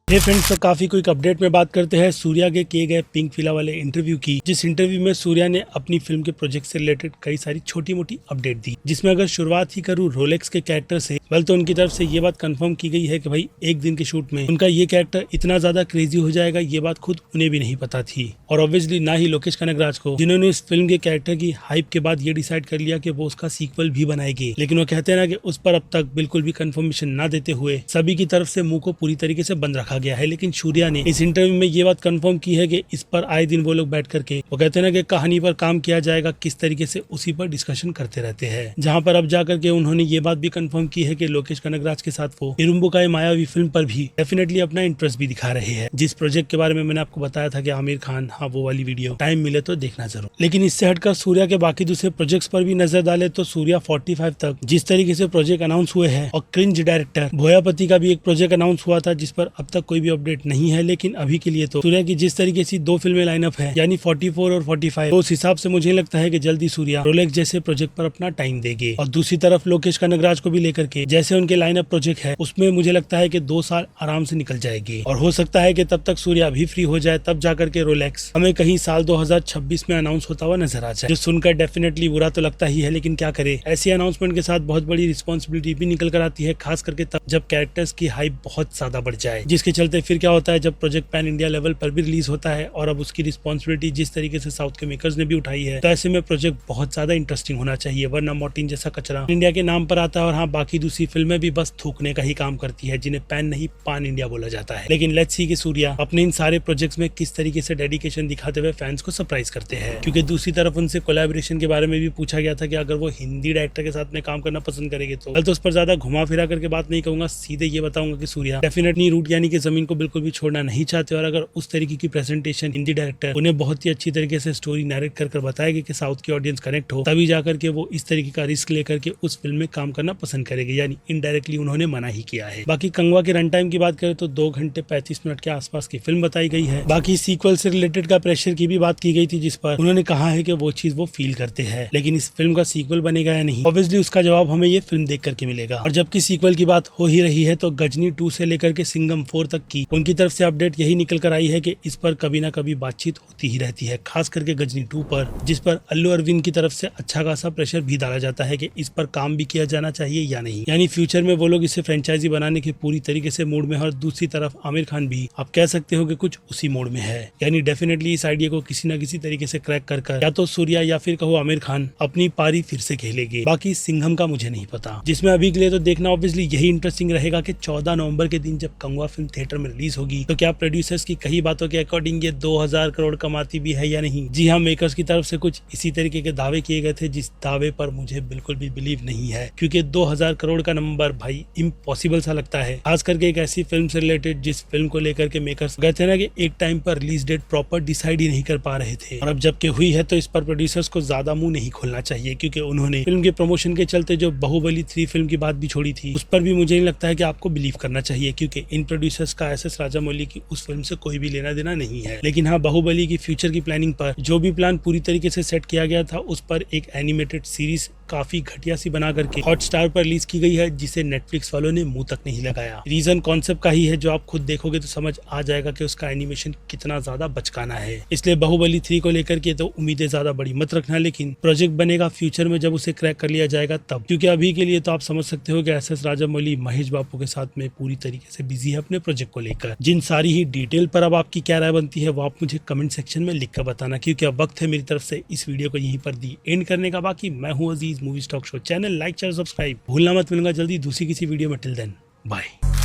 हे friends, तो काफी quick update में बात करते हैं सूर्या के किए गए पिंक फिला वाले इंटरव्यू की, जिस इंटरव्यू में सूर्या ने अपनी फिल्म के प्रोजेक्ट से रिलेटेड कई सारी छोटी मोटी अपडेट दी। जिसमें अगर शुरुआत ही करूँ रोलेक्स के कैरेक्टर से, वेल तो उनकी तरफ से ये बात कंफर्म की गई है कि भाई एक दिन के शूट में उनका ये कैरेक्टर इतना ज्यादा क्रेजी हो जाएगा, ये बात खुद उन्हें भी नहीं पता थी। और ऑब्वियसली ना ही लोकेश कनगराज को, जिन्होंने इस फिल्म के कैरेक्टर की हाइप के बाद ये डिसाइड कर लिया कि वो उसका सीक्वल भी बनाएंगे। लेकिन वो कहते हैं ना कि उस पर अब तक बिल्कुल भी कंफर्मेशन ना देते हुए सभी की तरफ से मुंह को पूरी तरीके से बंद रखा गया है। लेकिन सूर्या ने इस इंटरव्यू में ये बात कंफर्म की है कि इस पर आए दिन वो लोग बैठ करके, वो कहते हैं ना कि कहानी पर काम किया जाएगा किस तरीके से, उसी पर डिस्कशन करते रहते हैं। जहां पर अब जाकर के उन्होंने ये बात भी कंफर्म की है कि लोकेश कनगराज के साथ वो इरुम्बुकाई मायावी फिल्म पर भी डेफिनेटली अपना इंटरेस्ट भी दिखा रहे हैं। जिस प्रोजेक्ट के बारे में मैंने आपको बताया था कि आमिर खान, हाँ वो वाली वीडियो टाइम मिले तो देखना जरूर। लेकिन इससे हटकर सूर्या के बाकी दूसरे प्रोजेक्ट्स पर भी नजर डाले तो सूर्या 45 तक जिस तरीके से प्रोजेक्ट अनाउंस हुए हैं, और क्रिंज डायरेक्टर भोयापति का भी एक प्रोजेक्ट अनाउंस हुआ था जिस पर अब तक कोई भी अपडेट नहीं है। लेकिन अभी के लिए तो सूर्या की जिस तरीके से 2 फिल्में लाइनअप है, यानी 44 और 45, तो उस हिसाब से मुझे लगता है कि जल्दी सूर्या रोलेक्स जैसे प्रोजेक्ट पर अपना टाइम देंगे। और दूसरी तरफ लोकेश कनगराज को भी लेकर के जैसे उनके लाइनअप प्रोजेक्ट है, उसमें मुझे लगता है कि 2 साल आराम से निकल जाएंगे। और हो सकता है कि तब तक सूर्या भी फ्री हो जाए, तब जाकर के रोलेक्स हमें कहीं साल 2026 में अनाउंस होता हुआ नजर आ जाए। जो सुनकर डेफिनेटली बुरा तो लगता ही है, लेकिन क्या करे, ऐसी अनाउंसमेंट के साथ बहुत बड़ी रिस्पॉन्सिबिलिटी भी निकल कर आती है, खास करके तब जब कैरेक्टर्स की हाइप बहुत ज्यादा बढ़ जाए। जिसके चलते फिर क्या होता है, जब प्रोजेक्ट पैन इंडिया लेवल पर भी रिलीज होता है और अब उसकी रिस्पॉन्सिबिलिटी जिस तरीके से साउथ के मेकर्स ने भी उठाई है, तो ऐसे में प्रोजेक्ट बहुत ज्यादा इंटरेस्टिंग होना चाहिए। वरना मॉर्टिन जैसा कचरा इंडिया के नाम पर आता है, और हाँ बाकी दूसरी फिल्में भी बस थूकने का ही काम करती है, जिन्हें पैन नहीं पान इंडिया बोला जाता है। लेकिन लेट्स सी कि सूर्या अपने इन सारे प्रोजेक्ट्स में किस तरीके से डेडिकेशन दिखाते हुए फैंस को सरप्राइज करते हैं। क्योंकि दूसरी तरफ उनसे कोलैबोरेशन के बारे में भी पूछा गया था कि अगर वो हिंदी डायरेक्टर के साथ में काम करना पसंद करेंगे तो उस पर ज्यादा घुमा फिरा करके बात नहीं कहूंगा, सीधे ये बताऊंगा कि सूर्या डेफिनेटली रूट यानी कि जमीन को बिल्कुल भी छोड़ना नहीं चाहते। और अगर उस तरीके की प्रेजेंटेशन हिंदी डायरेक्टर उन्हें बहुत ही अच्छी तरीके से स्टोरी नैरेट कर बताएगी कि साउथ की ऑडियंस कनेक्ट हो, तभी जाकर के वो इस तरीके का रिस्क लेकर के उस फिल्म में काम करना पसंद करेंगे। यानी इनडायरेक्टली उन्होंने मना ही किया है। बाकी कंगवा के रन टाइम की बात करें तो 2 घंटे 35 मिनट के आसपास की फिल्म बताई गई है। बाकी सीक्वल से रिलेटेड का प्रेशर की भी बात की गई थी, जिस पर उन्होंने कहा है कि वो चीज वो फील करते हैं। लेकिन इस फिल्म का सीक्वल बनेगा या नहीं, ऑब्वियसली उसका जवाब हमें ये फिल्म देख करके मिलेगा। और जबकि सीक्वल की बात हो ही रही है, तो गजनी 2 से लेकर के सिंघम 4 तक की उनकी तरफ से अपडेट यही निकल कर आई है कि इस पर कभी ना कभी बातचीत होती ही रहती है, खास करके गजनी 2 पर, जिस पर अल्लू अरविंद की तरफ से अच्छा खासा प्रेशर भी डाला जाता है कि इस पर काम भी किया जाना चाहिए या नहीं। यानी फ्यूचर में वो लोग इसे फ्रेंचाइजी बनाने के पूरी तरीके से मूड में है। और दूसरी तरफ आमिर खान भी आप कह सकते हो कि कुछ उसी मूड में है। यानी डेफिनेटली इस आइडिया को किसी न किसी तरीके से क्रैक कर या तो सूर्या या फिर कहो आमिर खान अपनी पारी फिर से खेलेंगे। बाकी सिंघम का मुझे नहीं पता, जिसमें अभी के लिए तो देखना ऑब्वियसली यही इंटरेस्टिंग रहेगा कि 14 नवंबर के दिन जब कंगवा फिल्म थिएटर में रिलीज होगी, तो क्या प्रोड्यूसर्स की कई बातों के अकॉर्डिंग ये 2000 करोड़ कमाती भी है या नहीं। जी हाँ, मेकर्स की तरफ से कुछ इसी तरीके के दावे किए गए थे, जिस दावे पर मुझे बिल्कुल भी बिलीव नहीं है। क्योंकि 2000 करोड़ का नंबर भाई इम्पॉसिबल सा लगता है, खास करके एक ऐसी फिल्म से रिलेटेड जिस फिल्म को लेकर के मेकर्स गए थे ना कि एक टाइम पर रिलीज डेट प्रॉपर डिसाइड ही नहीं कर पा रहे थे। और अब जबकि हुई है तो इस पर प्रोड्यूसर्स को ज्यादा मुंह नहीं खोलना चाहिए, क्योंकि उन्होंने फिल्म के प्रमोशन के चलते जो बाहुबली 3 फिल्म की बात भी छोड़ी थी, उस पर भी मुझे नहीं लगता है कि आपको बिलीव करना चाहिए। क्योंकि इन प्रोड्यूसर्स का एस.एस. राजामौली की उस फिल्म से कोई भी लेना देना नहीं है। लेकिन हाँ, बाहुबली की फ्यूचर की प्लानिंग पर जो भी प्लान पूरी तरीके से सेट किया गया था, उस पर एक एनिमेटेड सीरीज काफी घटिया सी बना करके हॉटस्टार पर रिलीज की गई है, जिसे नेटफ्लिक्स वालों ने मुंह तक नहीं लगाया। रीजन कॉन्सेप्ट का ही है, जो आप खुद देखोगे तो समझ आ जाएगा कि उसका एनिमेशन कितना ज्यादा बचकाना है। इसलिए बाहुबली 3 को लेकर के तो उम्मीदें ज्यादा बड़ी मत रखना, लेकिन प्रोजेक्ट बनेगा फ्यूचर में जब उसे क्रैक कर लिया जाएगा तब। क्योंकि अभी के लिए तो आप समझ सकते हो कि एस.एस. राजामौली महेश बाबू के साथ में पूरी तरीके से बिजी है अपने प्रोजेक्ट को लेकर। जिन सारी ही डिटेल पर अब आपकी क्या राय बनती है, वो आप मुझे कमेंट सेक्शन में लिख कर बताना। क्योंकि अब वक्त है मेरी तरफ से इस वीडियो को यहीं पर दी एंड करने का। बाकी मैं हूँ Aziz, movie talk show channel like, share, subscribe भूलना मत। मिलूंगा जल्दी दूसरी किसी वीडियो में। Till then bye.